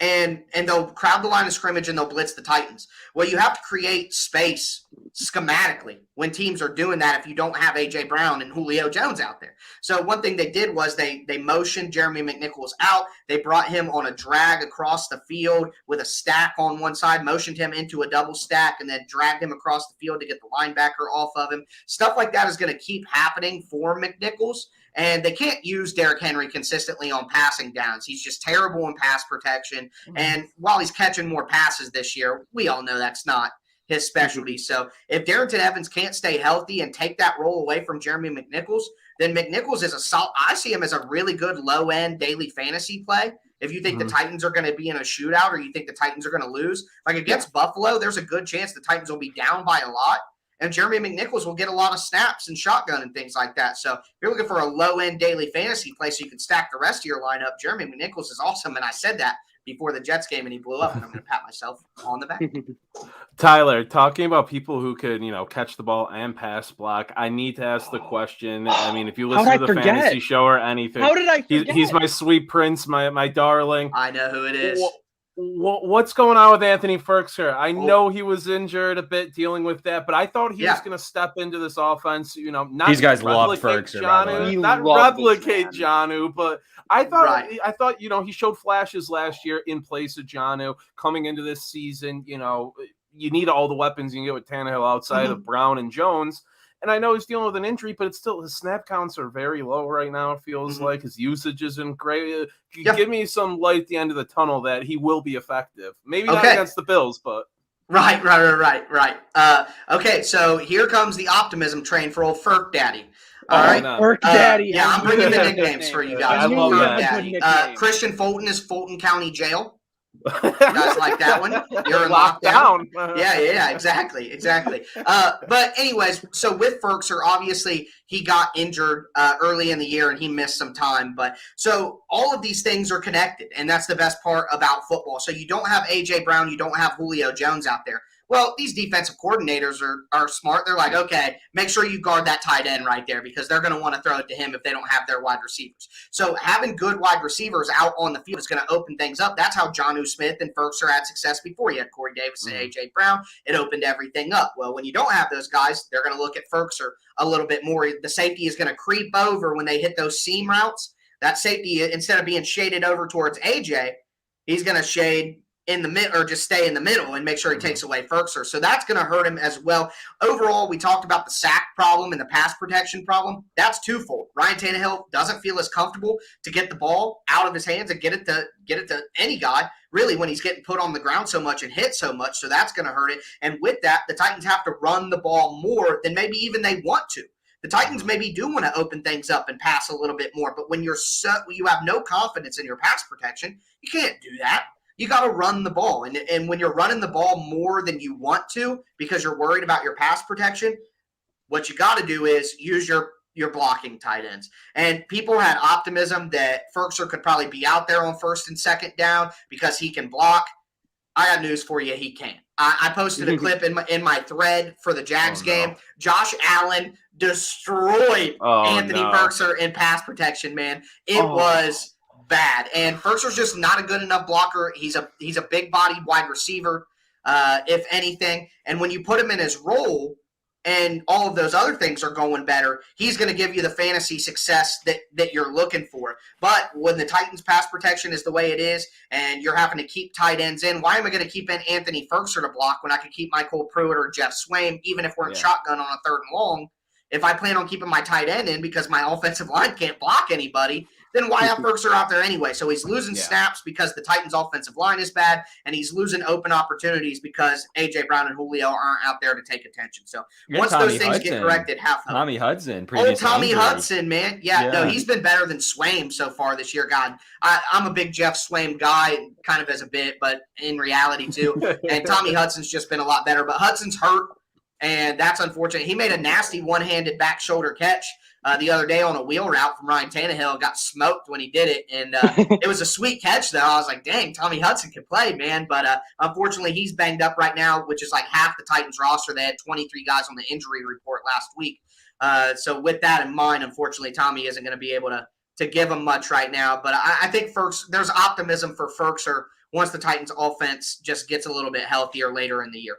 And they'll crowd the line of scrimmage and they'll blitz the Titans. Well, you have to create space schematically when teams are doing that if you don't have A.J. Brown and Julio Jones out there. So one thing they did was they motioned Jeremy McNichols out. They brought him on a drag across the field with a stack on one side, motioned him into a double stack, and then dragged him across the field to get the linebacker off of him. Stuff like that is going to keep happening for McNichols. And they can't use Derrick Henry consistently on passing downs. He's just terrible in pass protection. And while he's catching more passes this year, we all know that's not his specialty. So if Darrington Evans can't stay healthy and take that role away from Jeremy McNichols, then McNichols is I see him as a really good low-end daily fantasy play. If you think the Titans are going to be in a shootout, or you think the Titans are going to lose, like against Buffalo, there's a good chance the Titans will be down by a lot. And Jeremy McNichols will get a lot of snaps and shotgun and things like that. So if you're looking for a low-end daily fantasy play so you can stack the rest of your lineup, Jeremy McNichols is awesome. And I said that before the Jets game, and he blew up. And I'm going to pat myself on the back. Tyler, talking about people who could, catch the ball and pass block, I need to ask the question. I mean, if you listen to the fantasy show or anything. How did I forget? He's my sweet prince, my darling. I know who it is. What's going on with Anthony Firkser? I know he was injured a bit dealing with that, but I thought he was going to step into this offense, not these guys love Firkser, not replicate Jonnu, but I thought he showed flashes last year in place of Jonnu coming into this season. You need all the weapons you can get with Tannehill outside of Brown and Jones. And I know he's dealing with an injury, but it's still his snap counts are very low right now. It feels like his usage isn't great. Give me some light at the end of the tunnel that he will be effective. Maybe not against the Bills, but right. Okay, so here comes the optimism train for old Ferk Daddy. All right, Ferk Daddy. I'm bringing the nicknames for you guys. I love Ferk Daddy. Christian Fulton is Fulton County Jail. You guys like that one? You're in lockdown. Yeah, exactly. But anyways, so with Firkser, obviously he got injured early in the year and he missed some time. But so all of these things are connected, and that's the best part about football. So you don't have A.J. Brown, you don't have Julio Jones out there. Well, these defensive coordinators are smart. They're like, okay, make sure you guard that tight end right there, because they're going to want to throw it to him if they don't have their wide receivers. So having good wide receivers out on the field is going to open things up. That's how Jonnu Smith and Firkser had success before. You had Corey Davis and A.J. Brown. It opened everything up. Well, when you don't have those guys, they're going to look at Firkser a little bit more. The safety is going to creep over when they hit those seam routes. That safety, instead of being shaded over towards A.J., he's going to shade in the mid, or just stay in the middle and make sure he takes away Firkser. So that's going to hurt him as well. Overall, we talked about the sack problem and the pass protection problem. That's twofold. Ryan Tannehill doesn't feel as comfortable to get the ball out of his hands and get it to any guy, really, when he's getting put on the ground so much and hit so much. So that's going to hurt it. And with that, the Titans have to run the ball more than maybe even they want to, the Titans maybe do want to open things up and pass a little bit more. But when you have no confidence in your pass protection, you can't do that. You got to run the ball. And when you're running the ball more than you want to because you're worried about your pass protection, what you got to do is use your blocking tight ends. And people had optimism that Ferkser could probably be out there on first and second down because he can block. I got news for you. He can't. I posted a clip in my thread for the Jags game. Josh Allen destroyed Anthony Ferkser in pass protection, man. It was bad. And Ferkser's just not a good enough blocker. He's a big-bodied wide receiver, if anything. And when you put him in his role, and all of those other things are going better, he's going to give you the fantasy success that you're looking for. But when the Titans' pass protection is the way it is, and you're having to keep tight ends in, why am I going to keep in Anthony Ferkser to block when I could keep Michael Pruitt or Jeff Swaim, even if we're in shotgun on a third and long? If I plan on keeping my tight end in because my offensive line can't block anybody, then why have Ferkser out there anyway? So he's losing snaps because the Titans' offensive line is bad, and he's losing open opportunities because A.J. Brown and Julio aren't out there to take attention. So once those things get corrected, have fun. Tommy Hudson. Tommy Hudson, man. Yeah, no, he's been better than Swaim so far this year. God, I'm a big Jeff Swaim guy, kind of as a bit, but in reality too. And Tommy Hudson's just been a lot better. But Hudson's hurt, and that's unfortunate. He made a nasty one-handed back shoulder catch the other day on a wheel route from Ryan Tannehill. Got smoked when he did it, and it was a sweet catch, though. I was like, dang, Tommy Hudson can play, man. But unfortunately, he's banged up right now, which is like half the Titans roster. They had 23 guys on the injury report last week. So with that in mind, unfortunately, Tommy isn't going to be able to give him much right now. But I think there's optimism for Ferkser once the Titans offense just gets a little bit healthier later in the year.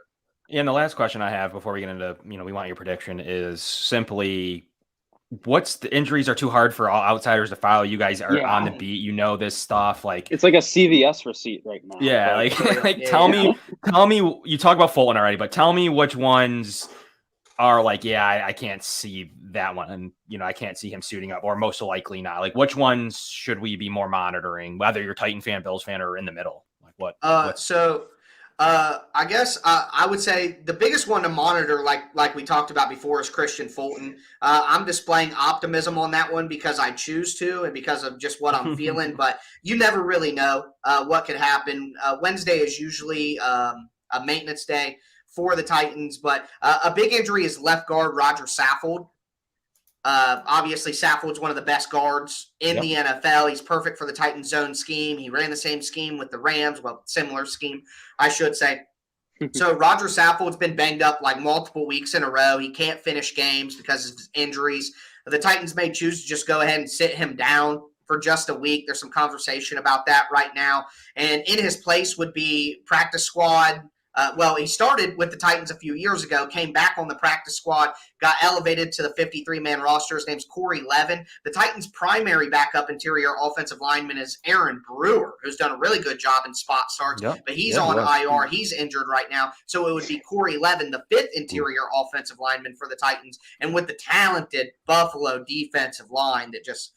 And the last question I have before we get into, we want your prediction is simply, what's the injuries are too hard for all outsiders to follow? You guys are on the beat. You know this stuff. Like, it's like a CVS receipt right now. Yeah. Tell me, you talk about Fulton already, but tell me which ones are like, I can't see that one. And, I can't see him suiting up, or most likely not. Like, which ones should we be more monitoring, whether you're Titan fan, Bills fan, or in the middle? Like what? I guess I would say the biggest one to monitor, like we talked about before, is Christian Fulton. I'm displaying optimism on that one because I choose to and because of just what I'm feeling. But you never really know what could happen. Wednesday is usually a maintenance day for the Titans. But a big injury is left guard Roger Saffold. Obviously, Saffold's one of the best guards in the NFL. He's perfect for the Titans zone scheme. He ran the same scheme with the Rams. Well, similar scheme, I should say. So Roger Saffold's been banged up like multiple weeks in a row. He can't finish games because of his injuries. The Titans may choose to just go ahead and sit him down for just a week. There's some conversation about that right now. And in his place would be practice squad. He started with the Titans a few years ago, came back on the practice squad, got elevated to the 53-man roster. His name's Corey Levin. The Titans' primary backup interior offensive lineman is Aaron Brewer, who's done a really good job in spot starts, but he's on IR. He's injured right now. So it would be Corey Levin, the fifth interior offensive lineman for the Titans. And with the talented Buffalo defensive line that just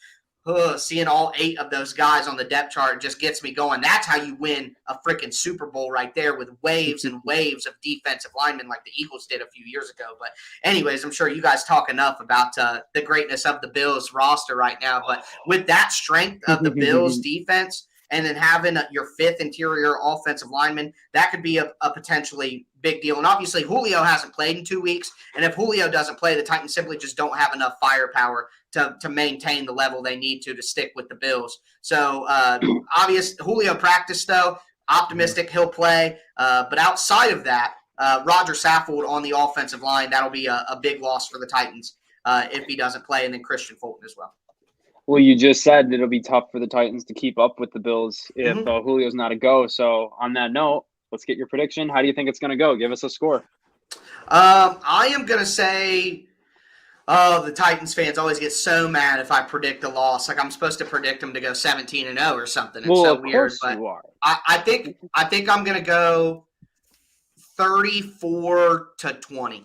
seeing all 8 of those guys on the depth chart just gets me going. That's how you win a freaking Super Bowl right there, with waves and waves of defensive linemen like the Eagles did a few years ago. But anyways, I'm sure you guys talk enough about the greatness of the Bills roster right now. But with that strength of the Bills defense, and then having your fifth interior offensive lineman, that could be a potentially big deal. And obviously, Julio hasn't played in 2 weeks. And if Julio doesn't play, the Titans simply just don't have enough firepower to maintain the level they need to stick with the Bills. So, Julio practiced, though. Optimistic he'll play. But outside of that, Roger Saffold on the offensive line, that'll be a big loss for the Titans if he doesn't play, and then Christian Fulton as well. Well, you just said it'll be tough for the Titans to keep up with the Bills if Julio's not a go. So on that note, let's get your prediction. How do you think it's going to go? Give us a score. I am going to say, the Titans fans always get so mad if I predict a loss. Like I'm supposed to predict them to go 17-0 or something. It's so weird. But you are. I think I'm going to go 34-20. I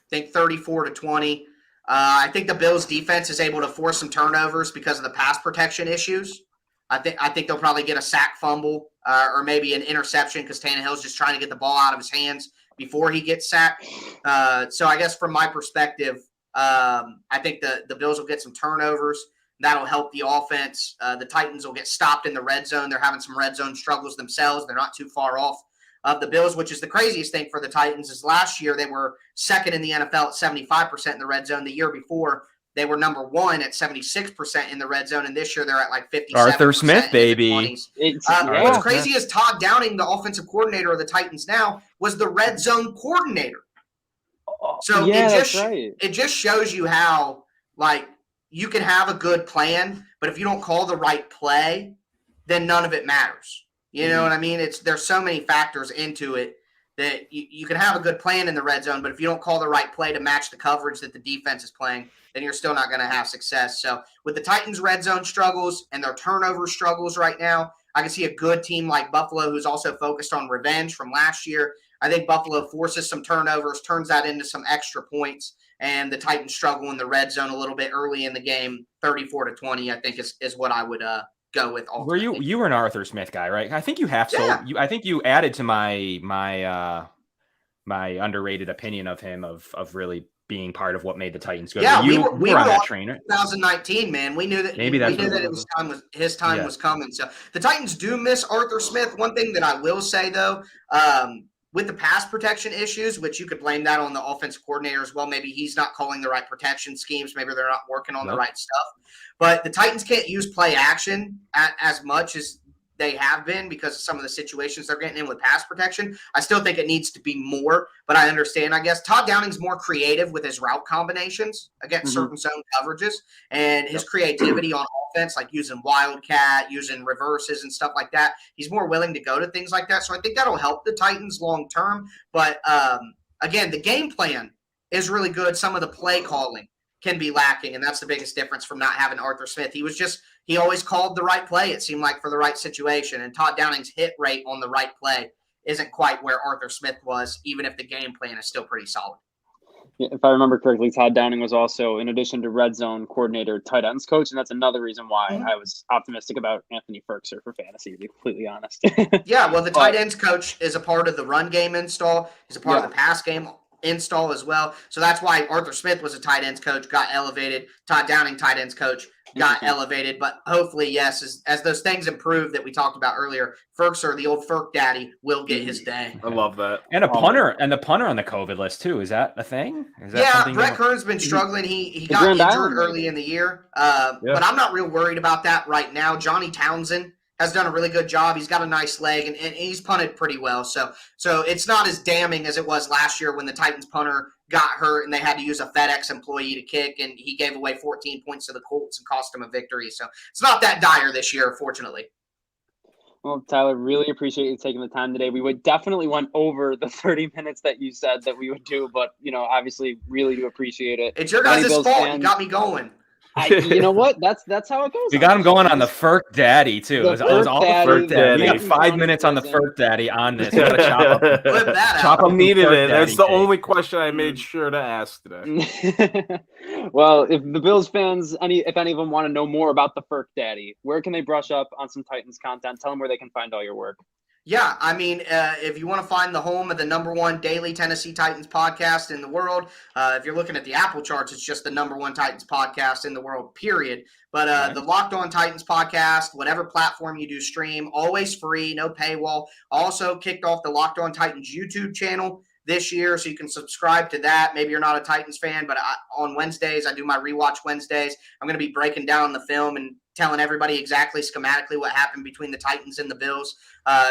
think 34-20. I think the Bills' defense is able to force some turnovers because of the pass protection issues. I think they'll probably get a sack fumble or maybe an interception because Tannehill's just trying to get the ball out of his hands before he gets sacked. So I guess from my perspective, I think the Bills will get some turnovers. That'll help the offense. The Titans will get stopped in the red zone. They're having some red zone struggles themselves. They're not too far off of the Bills, which is the craziest thing for the Titans. Is last year they were second in the NFL at 75% in the red zone. The year before they were number one at 76% in the red zone, and this year they're at like 57%. Arthur Smith, baby. What's crazy is Todd Downing, the offensive coordinator of the Titans now, was the red zone coordinator. So it just shows you how you can have a good plan, but if you don't call the right play, then none of it matters. You know what I mean? There's so many factors into it that you can have a good plan in the red zone, but if you don't call the right play to match the coverage that the defense is playing, then you're still not going to have success. So with the Titans' red zone struggles and their turnover struggles right now, I can see a good team like Buffalo, who's also focused on revenge from last year. I think Buffalo forces some turnovers, turns that into some extra points, and the Titans struggle in the red zone a little bit early in the game. 34-20, I think, is what I would go with. Ultimately. Were you were an Arthur Smith guy, right? I think you have. Yeah. So I think you added to my underrated opinion of him of really being part of what made the Titans good. Yeah, we were on that train. 2019, man. We knew that his time was coming. So the Titans do miss Arthur Smith. One thing that I will say though, with the pass protection issues, which you could blame that on the offensive coordinator as well. Maybe he's not calling the right protection schemes. Maybe they're not working on the right stuff. But the Titans can't use play action as much as they have been because of some of the situations they're getting in with pass protection. I still think it needs to be more, but I understand, I guess. Todd Downing's more creative with his route combinations against certain zone coverages, and his creativity on offense, like using wildcat, using reverses and stuff like that. He's more willing to go to things like that. So I think that'll help the Titans long term. But again, the game plan is really good. Some of the play calling can be lacking, and that's the biggest difference from not having Arthur Smith. He always called the right play, it seemed like, for the right situation, and Todd Downing's hit rate on the right play isn't quite where Arthur Smith was, even if the game plan is still pretty solid. Yeah, if I remember correctly, Todd Downing was also, in addition to red zone coordinator, tight ends coach, and that's another reason why I was optimistic about Anthony Firkser for fantasy, to be completely honest. Yeah, well, the tight ends coach is a part of the run game install. He's a part of the pass game install as well. So that's why Arthur Smith was a tight ends coach, got elevated. Todd Downing, tight ends coach, got elevated. But hopefully, yes, as those things improve that we talked about earlier, Firkser, the old Firk daddy, will get his day. I love that. And the punter on the COVID list too. Is that a thing? Brett Kern's been struggling. He got injured early in the year. But I'm not real worried about that right now. Johnny Townsend has done a really good job. He's got a nice leg, and he's punted pretty well. So it's not as damning as it was last year when the Titans punter got hurt and they had to use a FedEx employee to kick, and he gave away 14 points to the Colts and cost them a victory. So it's not that dire this year, fortunately. Well, Tyler, really appreciate you taking the time today. We would definitely went over the 30 minutes that you said that we would do, but, obviously really do appreciate it. It's your guys' fault. You got me going. You know what? That's how it goes. We got him going on the Firk Daddy too. It was all the Firk Daddy. We got 5 minutes on the Firk Daddy on this. We got to chop up. Needed it. That's the only question I made sure to ask today. Well, if the Bills fans, if any of them want to know more about the Firk Daddy, where can they brush up on some Titans content? Tell them where they can find all your work. Yeah, I mean, if you want to find the home of the #1 daily Tennessee Titans podcast in the world, if you're looking at the Apple charts, it's just the #1 Titans podcast in the world, period. But the Locked On Titans podcast, whatever platform you do stream, always free, no paywall. Also kicked off the Locked On Titans YouTube channel this year, so you can subscribe to that. Maybe you're not a Titans fan, but on Wednesdays, I do my rewatch Wednesdays. I'm going to be breaking down the film and telling everybody exactly schematically what happened between the Titans and the Bills.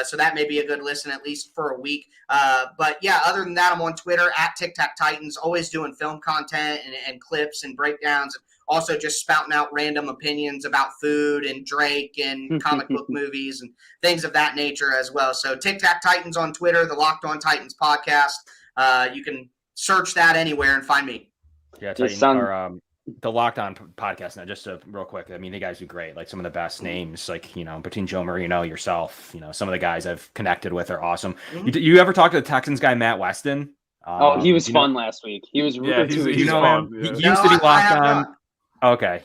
So that may be a good listen, at least for a week. But yeah, other than that, I'm on Twitter at TicTacTitans, always doing film content and clips and breakdowns. Also just spouting out random opinions about food and Drake and comic book movies and things of that nature as well. So TicTacTitans on Twitter, the Locked On Titans podcast. You can search that anywhere and find me. Yeah, Titans the Locked On podcast now, just real quick. I mean, you guys do great. Like some of the best names, like, between Joe Marino, yourself, some of the guys I've connected with are awesome. You ever talk to the Texans guy, Matt Weston? He was fun last week. He was really he's fun. He used to be Locked On. Okay.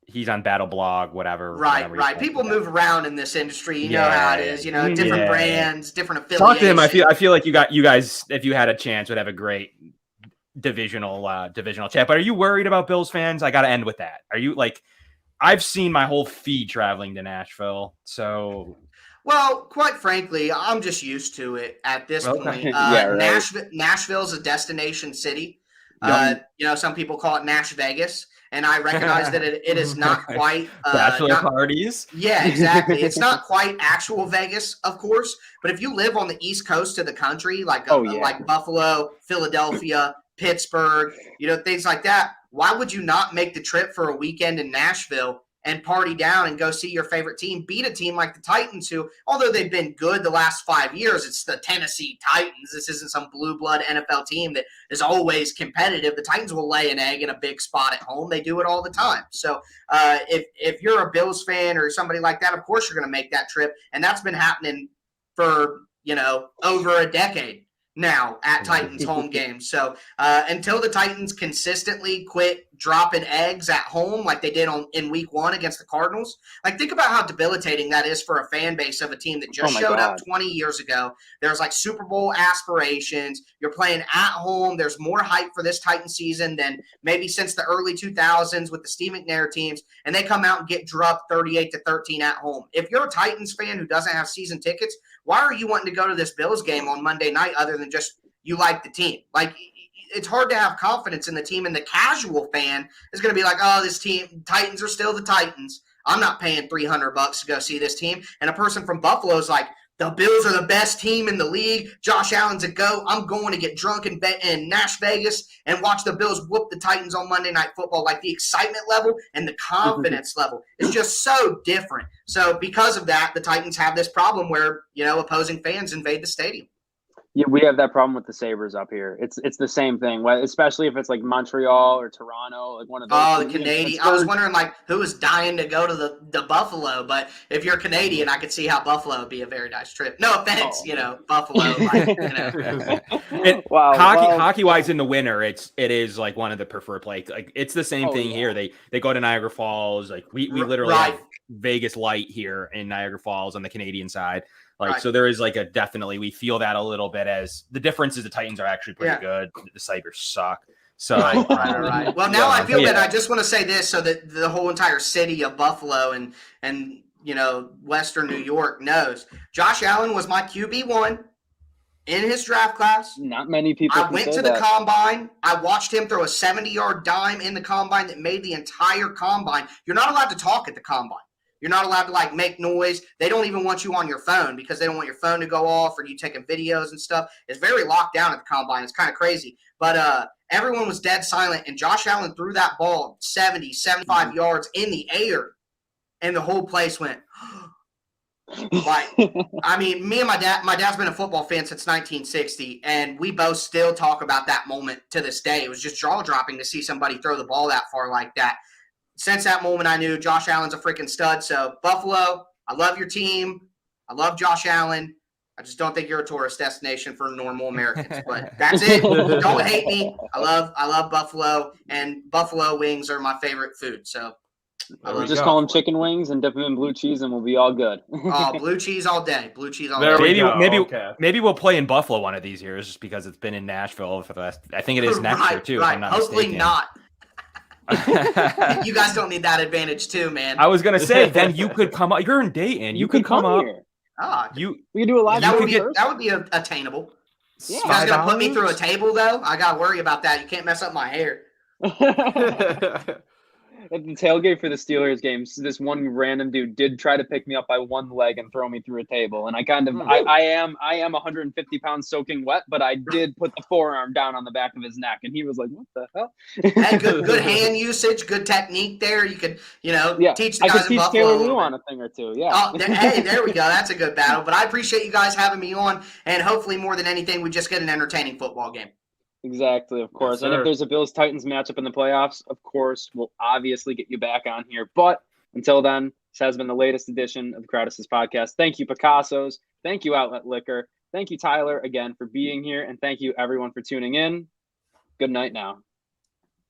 He's on Battle Blog, whatever. Right. People move around in this industry. You know how it is. Different brands, different affiliations. Talk to him. I feel like you guys, if you had a chance, would have a great divisional chat. But are you worried about Bills fans? I got to end with that. Are you like? I've seen my whole feed traveling to Nashville, so. Well, quite frankly, I'm just used to it at this point. Right. Nashville's a destination city. Yep. Some people call it Nash Vegas, and I recognize that it is not quite bachelor parties. Yeah, exactly. It's not quite actual Vegas, of course, but if you live on the East Coast of the country, like Buffalo, Philadelphia, Pittsburgh, things like that, why would you not make the trip for a weekend in Nashville and party down and go see your favorite team beat a team like the Titans, who, although they've been good the last 5 years, it's the Tennessee Titans. This isn't some blue blood NFL team that is always competitive. The Titans will lay an egg in a big spot at home. They do it all the time. So if you're a Bills fan or somebody like that, of course you're going to make that trip. And that's been happening for, over a decade now at Titans home games. So until the Titans consistently quit dropping eggs at home like they did in week 1 against the Cardinals, like think about how debilitating that is for a fan base of a team that just showed up 20 years ago. There's like Super Bowl aspirations. You're playing at home. There's more hype for this Titans season than maybe since the early 2000s with the Steve McNair teams, and they come out and get dropped 38-13 at home. If you're a Titans fan who doesn't have season tickets, why are you wanting to go to this Bills game on Monday night other than just you like the team? Like, it's hard to have confidence in the team, and the casual fan is going to be like, oh, this team, Titans are still the Titans. I'm not paying $300 to go see this team. And a person from Buffalo is like, the Bills are the best team in the league. Josh Allen's a GOAT. I'm going to get drunk in Nash Vegas and watch the Bills whoop the Titans on Monday Night Football. Like, the excitement level and the confidence level is just so different. So because of that, the Titans have this problem where, opposing fans invade the stadium. Yeah, we have that problem with the Sabres up here. It's the same thing, especially if it's like Montreal or Toronto, like one of those. Oh, the Canadian. I was wondering, who was dying to go to the Buffalo, but if you're Canadian, I could see how Buffalo would be a very nice trip. No offense, Buffalo. Wow. Hockey-wise in the winter, it is like one of the preferred places. Like, it's the same thing here. They go to Niagara Falls. Like, we literally have Vegas Light here in Niagara Falls on the Canadian side. So there is definitely, we feel that a little bit, as the difference is the Titans are actually pretty good. The Sabres suck. So right. Well, now I feel that I just want to say this so that the whole entire city of Buffalo and Western New York knows. Josh Allen was my QB1 in his draft class. Not many people. I went to the combine. I watched him throw a 70-yard dime in the combine that made the entire combine. You're not allowed to talk at the combine. You're not allowed to make noise. They don't even want you on your phone because they don't want your phone to go off or you taking videos and stuff. It's very locked down at the combine. It's kind of crazy. But everyone was dead silent, and Josh Allen threw that ball 70, 75 yards in the air, and the whole place went me and my dad's been a football fan since 1960, and we both still talk about that moment to this day. It was just jaw-dropping to see somebody throw the ball that far like that. Since that moment, I knew Josh Allen's a freaking stud. So, Buffalo, I love your team. I love Josh Allen. I just don't think you're a tourist destination for normal Americans. But that's it. Don't hate me. I love Buffalo, and buffalo wings are my favorite food. So, just call them chicken wings and dip them in blue cheese, and we'll be all good. Oh, blue cheese all day. Blue cheese all day. Maybe we'll play in Buffalo one of these years, just because it's been in Nashville for the last. I think it is next year too. If I'm not Hopefully mistaken. not. You guys don't need that advantage too, man. I was gonna say, then you could come up. You're in Dayton. You could come up. Here. We can do a live. That would be attainable. Yeah. You guys gonna put me through a table though? I gotta worry about that. You can't mess up my hair. At the tailgate for the Steelers games, this one random dude did try to pick me up by one leg and throw me through a table. And I am 150 pounds soaking wet, but I did put the forearm down on the back of his neck, and he was like, "What the hell?" Hey, good hand usage, good technique there. You could, teach the guys I could in teach Buffalo. Taylor Lou on a thing or two. Yeah. Oh, there we go. That's a good battle. But I appreciate you guys having me on, and hopefully more than anything, we just get an entertaining football game. Exactly, of course. Yes, and if there's a Bills-Titans matchup in the playoffs, of course, we'll obviously get you back on here. But until then, this has been the latest edition of the Crowd's Podcast. Thank you, Picassos. Thank you, Outlet Liquor. Thank you, Tyler, again, for being here. And thank you, everyone, for tuning in. Good night now.